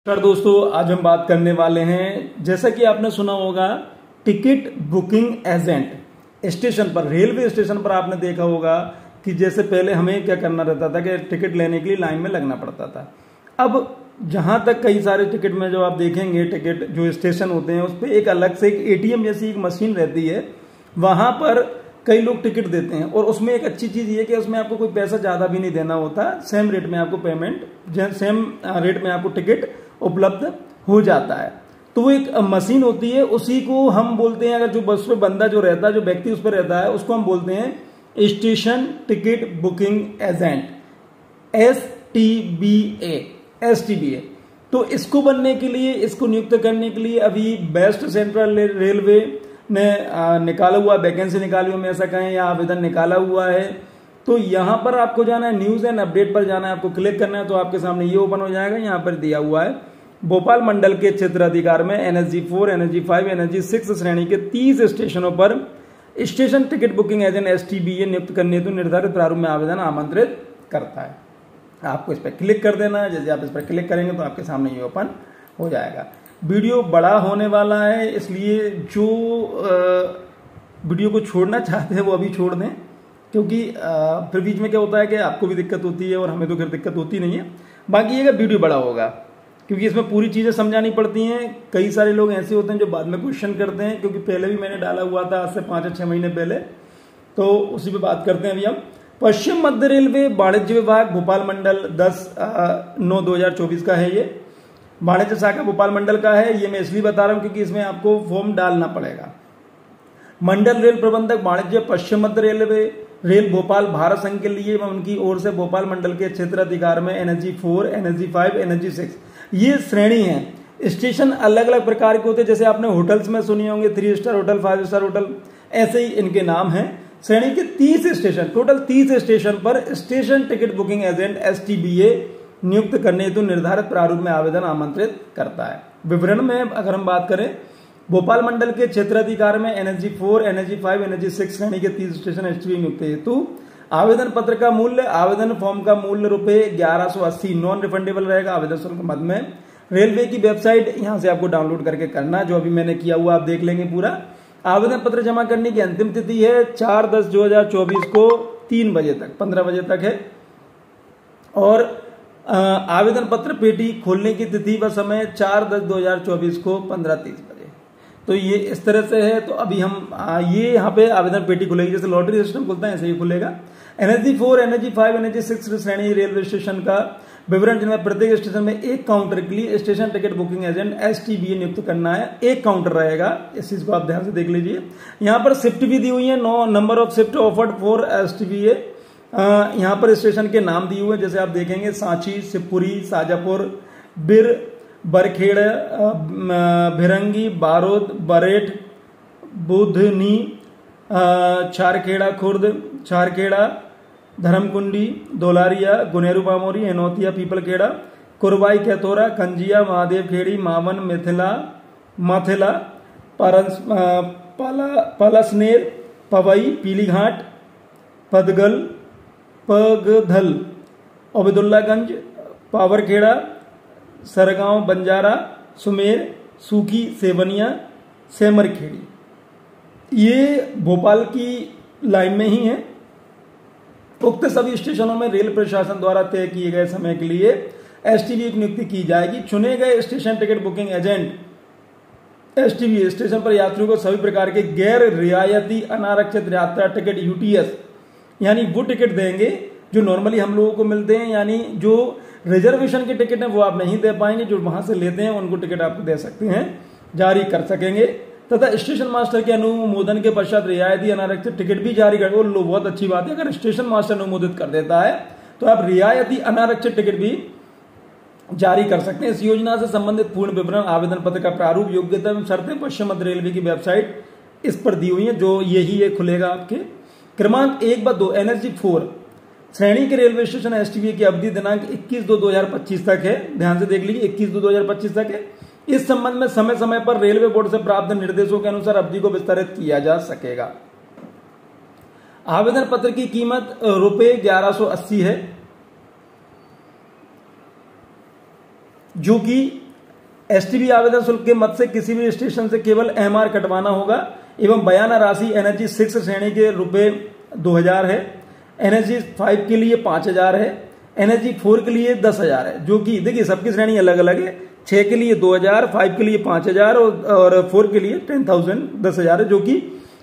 नमस्कार दोस्तों, आज हम बात करने वाले हैं, जैसा कि आपने सुना होगा, टिकट बुकिंग एजेंट। स्टेशन पर, रेलवे स्टेशन पर आपने देखा होगा कि जैसे पहले हमें क्या करना रहता था कि टिकट लेने के लिए लाइन में लगना पड़ता था। अब जहां तक कई सारे टिकट में जो आप देखेंगे, टिकट जो स्टेशन होते हैं उस पर एक अलग से एक एटीएम जैसी एक मशीन रहती है, वहां पर कई लोग टिकट देते हैं। और उसमें एक अच्छी चीज ये कि उसमें आपको कोई पैसा ज्यादा भी नहीं देना होता, सेम रेट में आपको पेमेंट, सेम रेट में आपको टिकट उपलब्ध हो जाता है। तो वो एक मशीन होती है, उसी को हम बोलते हैं, अगर जो बस पे बंदा जो रहता है, जो व्यक्ति उस पर रहता है, उसको हम बोलते हैं station ticket booking agent, STBA। तो इसको बनने के लिए, इसको नियुक्त करने के लिए अभी बेस्ट सेंट्रल रेलवे ने निकाला हुआ वैकेंसी निकाली हुई, ऐसा कहें, या आवेदन निकाला हुआ है। तो यहां पर आपको जाना है, न्यूज एंड अपडेट पर जाना है, आपको क्लिक करना है, तो आपके सामने ये ओपन हो जाएगा। यहां पर दिया हुआ है भोपाल मंडल के क्षेत्राधिकार में NSG 4, NSG 5, NSG 6 श्रेणी के 30 स्टेशनों पर station ticket booking agent STBA नियुक्त करने हेतु निर्धारित प्रारूप में आवेदन आमंत्रित करता है। आपको इस पर क्लिक कर देना है। जैसे आप इस पर क्लिक करेंगे तो आपके सामने ये ओपन हो जाएगा। वीडियो बड़ा होने वाला है, इसलिए जो वीडियो को छोड़ना चाहते हैं वो अभी छोड़ दें, क्योंकि फिर बीच में क्या होता है कि आपको भी दिक्कत होती है और हमें तो फिर दिक्कत होती नहीं है। बाकी ये वीडियो बड़ा होगा क्योंकि इसमें पूरी चीजें समझानी पड़ती हैं। कई सारे लोग ऐसे होते हैं जो बाद में क्वेश्चन करते हैं, क्योंकि पहले भी मैंने डाला हुआ था आज से 5 या 6 महीने पहले, तो उसी पे बात करते हैं अभी हम। पश्चिम मध्य रेलवे वाणिज्य विभाग भोपाल मंडल 10/9/2024 का है। ये वाणिज्य शाखा भोपाल मंडल का है। ये मैं इसलिए बता रहा हूं क्योंकि इसमें आपको फॉर्म डालना पड़ेगा। मंडल रेल प्रबंधक वाणिज्य पश्चिम मध्य रेलवे रेल भोपाल भारत संघ के लिए उनकी ओर से भोपाल मंडल के क्षेत्राधिकार में NSG 4, NSG 5, NSG 6 ये श्रेणी है। स्टेशन अलग अलग प्रकार के होते हैं, जैसे आपने होटल्स में सुने होंगे 3 स्टार होटल, 5 स्टार होटल, ऐसे ही इनके नाम हैं। श्रेणी के 30 स्टेशन, टोटल 30 स्टेशन पर station ticket booking agent STBA नियुक्त करने हेतु निर्धारित प्रारूप में आवेदन आमंत्रित करता है। विवरण में अगर हम बात करें, भोपाल मंडल के क्षेत्राधिकार में NSG 4, NSG 5, NSG 6 श्रेणी के 30 स्टेशन STBA नियुक्त हेतु आवेदन पत्र का मूल्य, आवेदन फॉर्म का मूल्य ₹1180 नॉन रिफंडेबल रहेगा आवेदन शुल्क मद में। रेलवे की वेबसाइट यहां से आपको डाउनलोड करके करना, जो अभी मैंने किया हुआ आप देख लेंगे पूरा। आवेदन पत्र जमा करने की अंतिम तिथि है 4/10/2024 को 3 बजे तक, 15 बजे तक है। और आवेदन पत्र पेटी खोलने की तिथि व समय 4/10/2024 को 15:30 बजे। तो ये इस तरह से है। तो अभी हम ये यहाँ पे आवेदन पेटी खुलेगी, जैसे लॉटरी सिस्टम खुलता है ऐसे ही खुलेगा। NSG 4, NSG 5, NSG 6 श्रेणी रेलवे स्टेशन का विवरण, जिनमें प्रत्येक स्टेशन में एक काउंटर के लिए station ticket booking agent STBA नियुक्त करना है। एक काउंटर रहेगा, इस चीज को आप ध्यान से देख लीजिए। यहाँ पर शिफ्ट भी दी हुई है, 9 number of shift offered for STBA। यहाँ पर स्टेशन के नाम दिए हुए हैं, जैसे आप देखेंगे सांची, शिवपुरी, शाजापुर, बिर, बरखेड़, भिरंगी, बारोद, बरेठ, बुधनी, छारखेड़ा खुर्द, छारखेड़ा, धर्मकुंडी, दोलारिया, गुनेरू बामोरी, एनोतिया, पीपलखेड़ा, कुरवाई, कैथोरा, कंजिया, महादेव खेड़ी, मावन, माथेला, पलसनेर, पवई, पीलीघाट, पदगल, पगधल, ओबेदुल्लागंज, पावरखेड़ा, सरगांव, बंजारा, सुमेर, सूखी, सेवनिया, सेमरखेड़ी, ये भोपाल की लाइन में ही है। उक्त सभी स्टेशनों में रेल प्रशासन द्वारा तय किए गए समय के लिए STBA की नियुक्ति की जाएगी। चुने गए station ticket booking agent STBA station पर यात्रियों को सभी प्रकार के गैर रियायती अनारक्षित यात्रा टिकट UTS यानी वो टिकट देंगे जो नॉर्मली हम लोगों को मिलते हैं, यानी जो रिजर्वेशन के टिकट है वो आप नहीं दे पाएंगे, जो वहां से लेते हैं उनको टिकट आप दे सकते हैं, जारी कर सकेंगे। तथा स्टेशन मास्टर के अनुमोदन के पश्चात रियायती अनारक्षित टिकट भी जारी कर, लो बहुत अच्छी बात है, अगर स्टेशन मास्टर अनुमोदित कर देता है तो आप रियायती अनारक्षित टिकट भी जारी कर सकते हैं। इस योजना से संबंधित पूर्ण विवरण, आवेदन पत्र का प्रारूप, योग्यता एवं शर्तें पश्चिम मध्य रेलवे की वेबसाइट इस पर दी हुई है, जो यही है खुलेगा आपके। क्रमांक 1/2 NSG 4 श्रेणी के रेलवे स्टेशन STBA की अवधि दिनांक 21/2/2025 तक है। ध्यान से देख लीजिए, 21/2/2025 तक है। इस संबंध में समय समय पर रेलवे बोर्ड से प्राप्त निर्देशों के अनुसार अवधि को विस्तारित किया जा सकेगा। आवेदन पत्र की कीमत ₹1180 है, जो कि एसटीबी आवेदन शुल्क के मद से किसी भी स्टेशन से केवल एमआर कटवाना होगा एवं बयाना राशि एनर्जी 6 श्रेणी के रुपए 2000 है, एनर्जी 5 के लिए 5000 है, एनर्जी 4 के लिए 10,000 है। जो कि देखिए सबकी श्रेणी अलग अलग है, 6 के लिए 2000, 5 के लिए 5000 और 4 के लिए 10,000 10,000 है। जो कि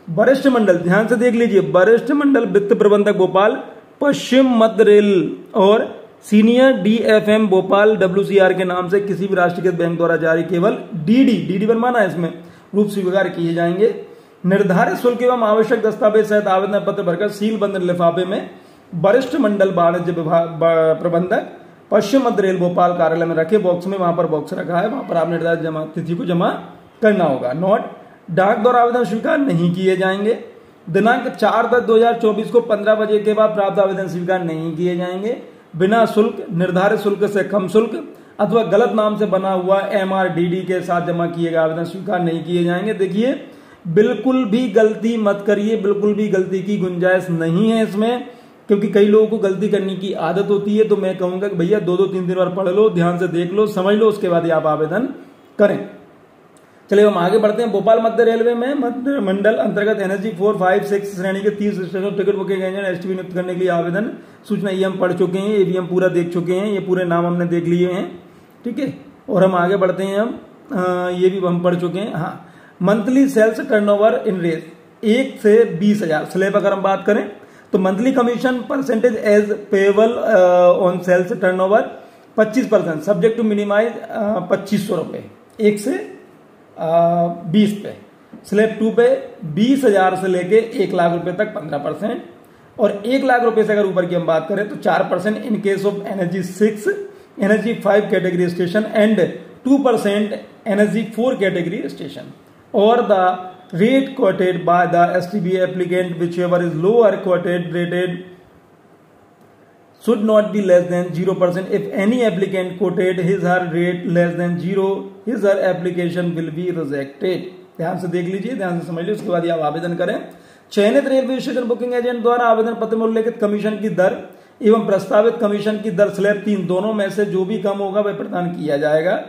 वरिष्ठ मंडल, ध्यान से देख लीजिए, वरिष्ठ मंडल वित्त प्रबंधक भोपाल पश्चिम मध्य रेल और सीनियर डीएफएम भोपाल WCR के नाम से किसी भी राष्ट्रीयकृत बैंक द्वारा जारी केवल डीडी बनवाना है, इसमें रूप स्वीकार किए जाएंगे। निर्धारित शुल्क एवं आवश्यक दस्तावेज सहित आवेदन पत्र भरकर सील बंद लिफाफे में वरिष्ठ मंडल वाणिज्य विभाग प्रबंधक पश्चिम मध्य रेल भोपाल कार्यालय में रखे बॉक्स में, वहां पर बॉक्स रखा है, वहां पर आप निर्धारित जमा तिथि को जमा करना होगा। नोट, डाक द्वारा आवेदन स्वीकार नहीं किए जाएंगे। दिनांक 4/10/2024 को 15 बजे के बाद प्राप्त आवेदन स्वीकार नहीं किए जाएंगे। बिना शुल्क, निर्धारित शुल्क से कम शुल्क अथवा गलत नाम से बना हुआ MRDD के साथ जमा किए गए आवेदन स्वीकार नहीं किए जाएंगे। देखिए बिल्कुल भी गलती मत करिए, बिल्कुल भी गलती की गुंजाइश नहीं है इसमें, क्योंकि कई लोगों को गलती करने की आदत होती है। तो मैं कहूंगा कि भैया 2-2 3 बार पढ़ लो, ध्यान से देख लो, समझ लो, उसके बाद ही आप आवेदन करें। चलिए हम आगे बढ़ते हैं। भोपाल मध्य रेलवे में मध्य मंडल अंतर्गत एनर्जी 4, 5, 6 श्रेणी के 30 station ticket booking agent STB नियुक्त करने के लिए आवेदन सूचना ये हम पढ़ चुके हैं, ये भी हम पूरा देख चुके हैं, ये पूरे नाम हमने देख लिए हैं, ठीक है। और हम आगे बढ़ते हैं, हम ये भी हम पढ़ चुके हैं। हाँ, monthly sales turnover in rate 1 से 20,000 स्लैब अगर हम बात करें तो monthly commission percentage as payable on sales turnover 25% subject to minimise 2500 रुपए 1 से 20 पे। स्लैब 2 पे 20,000 से लेके 1 लाख रुपए तक 15%, और 1 लाख रुपए से अगर ऊपर की हम बात करें तो 4% in case of energy 6, energy 5 category station and 2% energy 4 category station, और the rate quoted by the STB applicant whichever is lower quoted rated should not be less than 0%. If any applicant quoted his or her rate less than 0, his or her application will be rejected. ध्यान से देख लीजिए, ध्यान से समझ लीजिए, उसके बाद आप आवेदन करें। चयनित रेलवे स्टेशन बुकिंग एजेंट द्वारा आवेदन पत्र में उल्लेखित कमीशन की दर एवं प्रस्तावित कमीशन की दर स्लैब 3 दोनों में से जो भी कम होगा वह प्रदान किया जाएगा।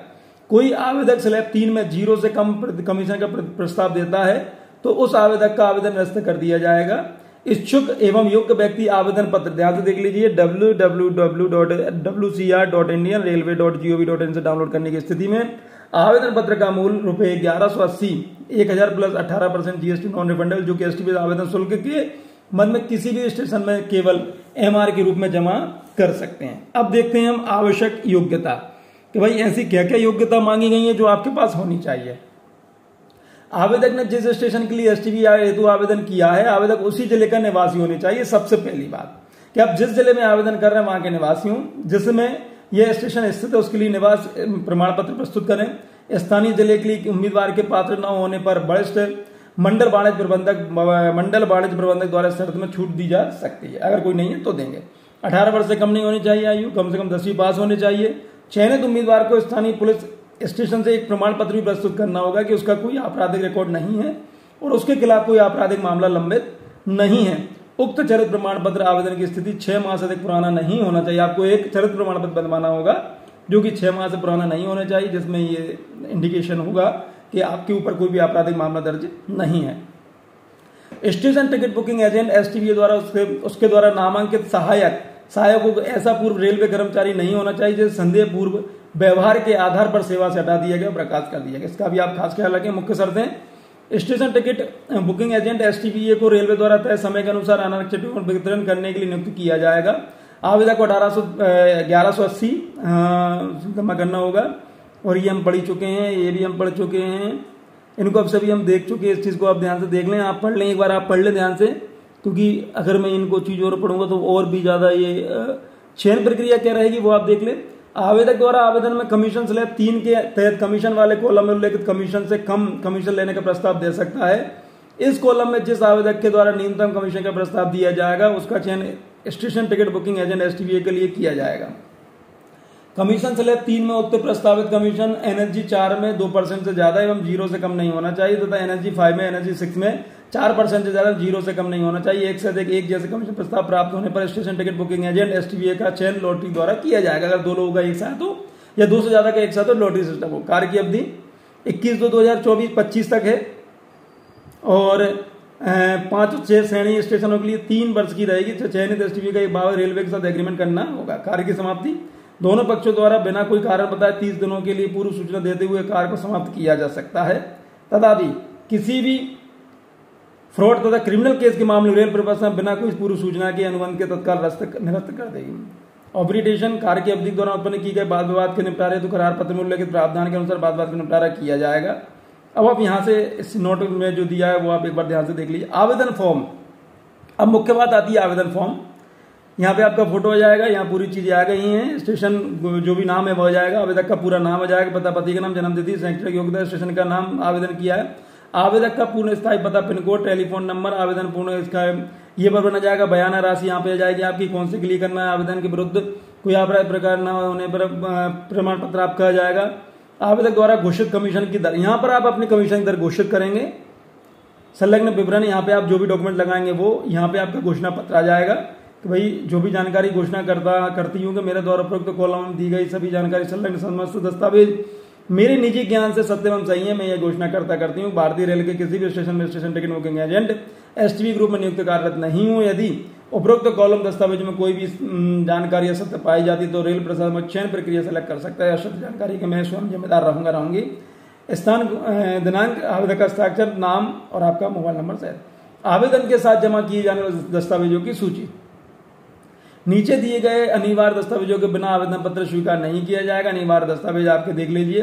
कोई आवेदक स्लैब 3 में 0 से कम कमीशन का प्रस्ताव देता है तो उस आवेदक का आवेदन निरस्त कर दिया जाएगा। इच्छुक एवं योग्य व्यक्ति आवेदन पत्र, ध्यान से देख लीजिए, www.wcr.indianrailway.gov.in से डाउनलोड करने की स्थिति में आवेदन पत्र का मूल्य रुपए 1180 1000 प्लस 18% जीएसटी नॉन रिफंडेबल, जो कि एसटीबी आवेदन शुल्क के मद में किसी भी स्टेशन में केवल MR के रूप में जमा कर सकते हैं। अब देखते हैं हम आवश्यक योग्यता कि भाई ऐसी क्या क्या योग्यता मांगी गई है जो आपके पास होनी चाहिए। आवेदक ने जिस स्टेशन के लिए एसटीबी हेतु आवेदन किया है, आवेदक उसी जिले का निवासी होने चाहिए। सबसे पहली बात कि आप जिस जिले में आवेदन कर रहे हैं वहां के निवासी हों, जिसमें यह स्टेशन स्थित है उसके लिए निवास प्रमाण पत्र प्रस्तुत करें। स्थानीय जिले के लिए उम्मीदवार के पात्र न होने पर वरिष्ठ मंडल वाणिज्य प्रबंधक द्वारा शर्त में छूट दी जा सकती है, अगर कोई नहीं है तो देंगे। 18 वर्ष से कम नहीं होनी चाहिए आयु, कम से कम 10वीं पास होनी चाहिए। चयनित उम्मीदवार को स्थानीय पुलिस स्टेशन से एक प्रमाण पत्र भी प्रस्तुत करना होगा कि उसका कोई आपराधिक रिकॉर्ड नहीं है और उसके खिलाफ कोई आपराधिक मामला लंबित नहीं है। उक्त चरित्र प्रमाण पत्र आवेदन की स्थिति 6 माह से अधिक पुराना नहीं होना चाहिए। आपको एक चरित्र प्रमाण पत्र बनवाना होगा जो कि 6 माह से पुराना नहीं होना चाहिए, जिसमें ये इंडिकेशन होगा कि आपके ऊपर कोई भी आपराधिक मामला दर्ज नहीं है। Station ticket booking agent STB द्वारा उसके द्वारा नामांकित सहायकों को ऐसा पूर्व रेलवे कर्मचारी नहीं होना चाहिए जिसे संदेह पूर्व व्यवहार के आधार पर सेवा से हटा दिया गया, बर्खास्त कर दिया गया। इसका भी आप खास ख्याल रखें। मुख्य शर्तें, station ticket booking agent STB को रेलवे द्वारा तय समय के अनुसार अनारक्षित टिकट वितरण करने के लिए नियुक्त किया जाएगा। आवेदक को 1180 जमा करना होगा, और ये हम पढ़ चुके हैं, ये भी हम पढ़ चुके हैं, इनको अब सभी हम देख चुके हैं। इस चीज को आप ध्यान से देख लें, आप पढ़ लें, एक बार आप पढ़ लें ध्यान से, क्योंकि अगर मैं इनको चीज और पढ़ूंगा तो और भी ज्यादा ये चयन प्रक्रिया क्या रहेगी वो आप देख लें। आवेदक द्वारा आवेदन में कमीशन स्लैब 3 के तहत कमीशन वाले कॉलम में उल्लेखित कमीशन से कम कमीशन लेने का प्रस्ताव दे सकता है। इस कॉलम में जिस आवेदक के द्वारा न्यूनतम कमीशन का प्रस्ताव दिया जाएगा उसका चयन station ticket booking agent STB के लिए किया जाएगा। कमीशन स्लैब 3 में उक्त प्रस्तावित कमीशन एनर्जी 4 में 2% से ज्यादा एवं 0 से कम नहीं होना चाहिए तथा एनर्जी 5 में एनर्जी 6 में 4% से ज्यादा 0 से कम नहीं होना चाहिए। एक से अधिक एक जैसे कमीशन प्रस्ताव प्राप्त होने पर station ticket booking agent STB का चयन लॉटरी द्वारा किया जाएगा। अगर 2 लोगों का एक साथ हो या 2 से ज़्यादा का एक साथ लॉटरी सिस्टम हो। कार्य की अवधि 21/2/2024-25 तक है और 5 और 6 श्रेणी स्टेशनों के लिए 3 वर्ष की रहेगी। चयनित एसटीवी का एक बार रेलवे के साथ एग्रीमेंट करना होगा। कार्य की समाप्ति दोनों पक्षों द्वारा बिना कोई कारण बताए 30 दिनों के लिए पूर्व सूचना देते हुए कार्य को समाप्त किया जा सकता है। तथापि किसी भी फ्रॉड तथा क्रिमिनल केस के मामले रेल प्रशासन बिना कोई पूर्व सूचना के अनुबंध के तत्काल निरस्त कर देगी। ऑब्लिटेशन कार्य की अवधि के दौरान उत्पन्न किए गए वाद विवाद के निपटारे तो करार पत्र में उल्लेखित प्रावधान के अनुसार वाद विवाद का निपटारा किया जाएगा। अब आप यहाँ से इस नोट में जो दिया है वो आप एक बार ध्यान से देख लीजिए। आवेदन फॉर्म, अब मुख्य बात आती है आवेदन फॉर्म। यहाँ पे आपका फोटो आ जाएगा, यहाँ पूरी चीजें आ गई हैं, स्टेशन जो भी नाम है वो आ जाएगा, आवेदक का पूरा नाम आ जाएगा, पता, पति का नाम, जन्मतिथि, शैक्षणिक योग्यता, स्टेशन का नाम, आवेदन किया है, आवेदक का पूर्ण स्थायी पता, पिन कोड, टेलीफोन नंबर, आवेदन पूर्ण इसका ये पर बना जाएगा। बयाना राशि यहाँ पे आ जाएगी आपकी, कौन से के लिए करना है, आवेदन के विरुद्ध कोई अपराध प्रकार न होने पर प्रमाण पत्र आपका आ जाएगा। आवेदक द्वारा घोषित कमीशन की दर, यहाँ पर आप अपनी कमीशन की दर घोषित करेंगे। संलग्न विवरण, यहाँ पे आप जो भी डॉक्यूमेंट लगाएंगे वो यहाँ पे आपका घोषणा पत्र आ जाएगा कि भाई जो भी जानकारी घोषणा करती हूँ कि मेरे द्वारा उपरोक्त कॉलम में दी गई सभी जानकारी संलग्न समस्त दस्तावेज मेरे निजी ज्ञान से सत्य एवं सही है, मैं यह घोषणा करती हूँ। भारतीय रेल के किसी भी स्टेशन में station ticket booking agent STV group में नियुक्त कार्यरत नहीं हूँ। यदि उपरोक्त कॉलम दस्तावेज में कोई भी जानकारी असत्य पाई जाती तो रेल प्रशासन चयन प्रक्रिया से अलग कर सकता है। असत्य जानकारी के मैं स्वयं जिम्मेदार रहूंगी। स्थान, दिनांक, आवेदक का हस्ताक्षर, नाम और आपका मोबाइल नंबर सहित आवेदन के साथ जमा किए जाने वाले दस्तावेजों की सूची। नीचे दिए गए अनिवार्य दस्तावेजों के बिना आवेदन पत्र स्वीकार नहीं किया जाएगा। अनिवार्य दस्तावेज आपके देख लीजिए।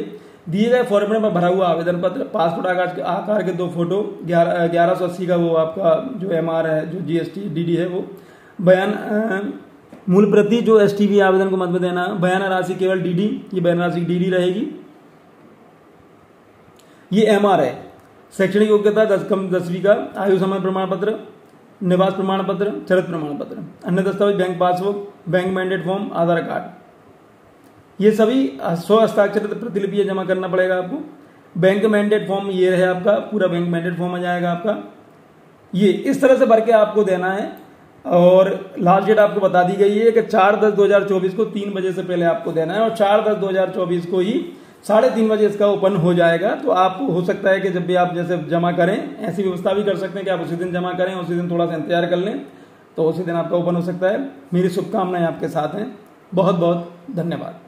दिए गए फॉर्मेट में भरा हुआ आवेदन पत्र, पासपोर्ट आकार के 2 फोटो, 1180 का वो आपका जो MR है, जो GST DD है वो, बयान, मूल प्रति जो STV आवेदन को मत में देना, बयान राशि केवल DD, ये बयान राशि DD रहेगी, ये MR है। शैक्षणिक योग्यता 10वीं का, आयु समय प्रमाण पत्र, निवास प्रमाण पत्र, चरित्र प्रमाण पत्र, अन्य दस्तावेज bank passbook, bank mandate form, Aadhaar card, ये सभी 100 हस्ताक्षरित प्रतिलिपि जमा करना पड़ेगा आपको। बैंक मैंडेट फॉर्म ये है आपका, पूरा बैंक मैंडेट फॉर्म आ जाएगा आपका, ये इस तरह से भर के आपको देना है। और लास्ट डेट आपको बता दी गई है कि 4/10/2024 को 3 बजे से पहले आपको देना है और 4/10/2024 को ही 3:30 बजे इसका ओपन हो जाएगा। तो आप हो सकता है कि जब भी आप जैसे जमा करें, ऐसी व्यवस्था भी कर सकते हैं कि आप उसी दिन जमा करें, उसी दिन थोड़ा सा इंतजार कर लें तो उसी दिन आपका ओपन हो सकता है। मेरी शुभकामनाएं आपके साथ हैं। बहुत बहुत धन्यवाद।